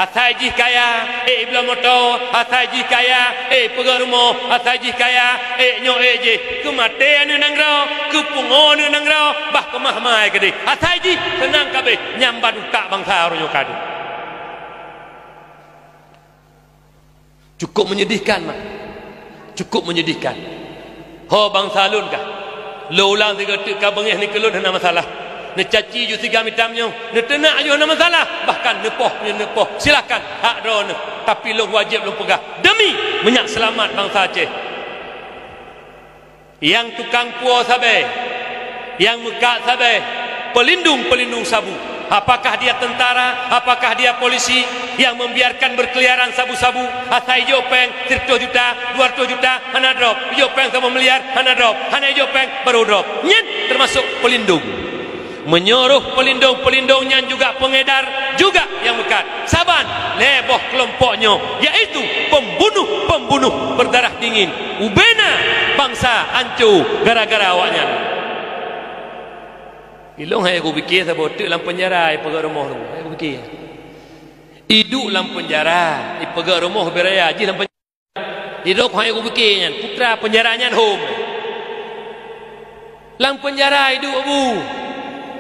Asaiji kaya, ibla moto, asaiji kaya, pegak rumah, asaiji kaya, nyo je, kemate anu nangrau, kepungo anu nangrau, bah kemah mai kedi. Asaiji senang kabeh nyambat utak bangsa ronyo kadu. Cukup menyedihkan mak. Cukup menyedihkan. Ho bangsa lun kah? Lo ulang tiga ka bengih ni kelun hana masalah. Ne caci ju tiga mitamnya, ne tenak ju hana masalah. Bahkan nepoh, silakan hak do ne. Tapi lo wajib lo pegah demi menyak selamat bangsa Aceh. Yang tukang puo sabe, yang mekak sabe, pelindung sabu. Apakah dia tentara, apakah dia polisi yang membiarkan berkeliaran sabu-sabu? Asai jopeng 100 juta, 200 juta, hana drop. Jopeng sama miliar, hana drop. Hana jopeng baru drop. Nyet termasuk pelindung. Menyuruh pelindung-pelindungnya juga pengedar, juga yang mekat. Saban leboh kelompoknya, yaitu pembunuh berdarah dingin. Ubena bangsa hancur gara-gara awaknya. Ilong hai aku fikir sebab tu dalam penjara pegak rumah tu. Hai aku fikir. Hidup dalam penjara, pegak rumah beraya ji dalam penjara. Hidup hai aku fikirnya, putra penjaranya home. Dalam penjara hidup abu.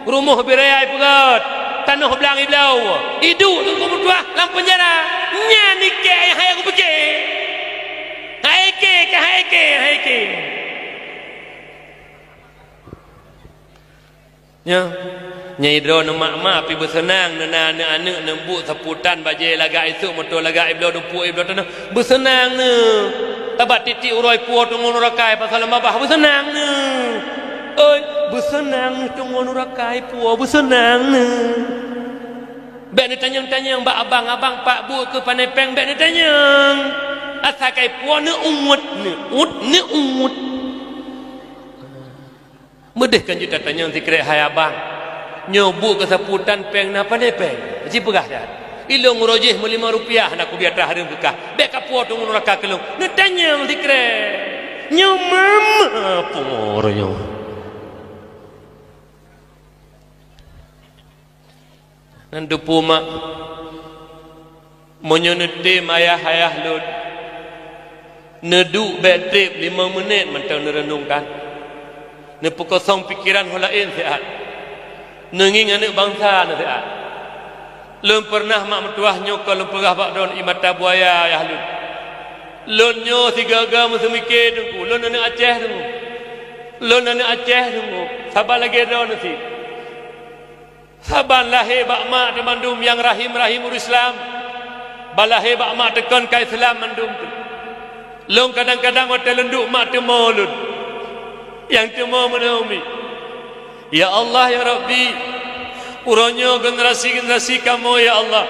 Rumah beraya pegat. Tanah belang iblau. Hidup tu kau berdua dalam penjara. Nya nikah yang hai aku fikir. Hai ke. Nyai dro mak pi bersenang nana anak nembuk seputan baje laga isu motor laga iblo dupu iblo tanah bersenang ne tabat titik uroi puo tungun rakai pasal mabah bersenang ne oi bersenang tungun rakai puo bersenang ne bek ni tanyang bak abang pak bu ke panai peng bek ni tanyang asakai puo ne umut medehkan juta tanya zikir hai abang nyobu ke seputan peng napa ne peng ji pegah dah ilung rojih RM5 nak ku biar tahrim bekah dek kapuo tu neraka kelung ne tanya zikir nyomam pomornya nan dupu mak menyonete ayah lud neduk betrip 5 minit mentang nerenungkan ne pekosong pikiran holain sehat nenging anak bangsa ne sehat lun pernah mak metuah nyokol lun perah bak don imata buaya ya halun lun nyo sigaga musemike dengku lun anak Aceh dengku sabar lagi don si saban lahir bak mak di mandum yang rahim Islam balahir bak mak tekon kai Islam mandum tu lun kadang-kadang hotel lenduk mak temo lun yang cuma menaumi ya Allah ya Rabbi uronyo generasi kamu ya Allah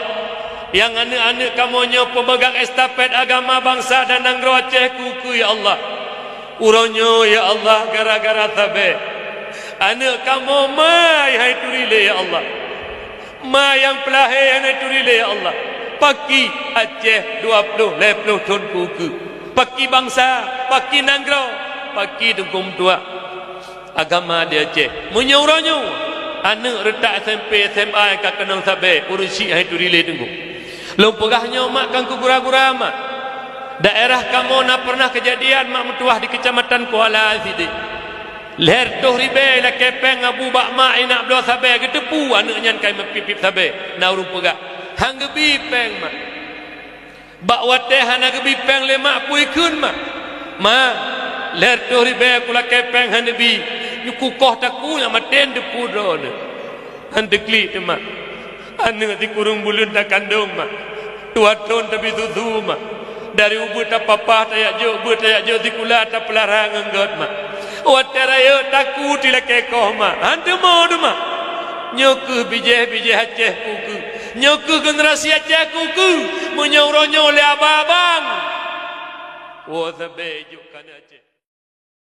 yang anak-anak kamunya pemegang estafet agama bangsa dan nanggro Aceh kuku ya Allah uronyo ya Allah gara-gara tabe anak kamu mai hai turile ya Allah ma yang pelahir hai turile ya Allah paki Aceh 20 ton kuku paki bangsa paki nanggro pagi dengkum tua agama dia Aceh menyuruhnya anak retak SMP SMA yang kenang sabe urusi hai tu rile dengkum lo pegahnya mak kan kugura-gura mak daerah kamu nak pernah kejadian mak metuah di kecamatan Kuala Sidi leher tuh ribe la kepeng abu bak mak inak belo sabe getepu anaknya kai mepipip sabe na urung pegah hang gebi peng mak bak wateh hana gebi peng le mak pui kun mak leher tu ribe kula kepeng hanbi nyuku koh taku yang maten depu drone handekli mak anu di kurung bulun tak kandung mak tua ton tapi susu mak dari ubut tak papa tayak jo dikula tak pelarang enggot mak waterayo taku tilake koh mak hantu mau mak nyoku bijeh Aceh kuku nyoku generasi Aceh kuku menyauronyo le abang wo sabe juk kan Aceh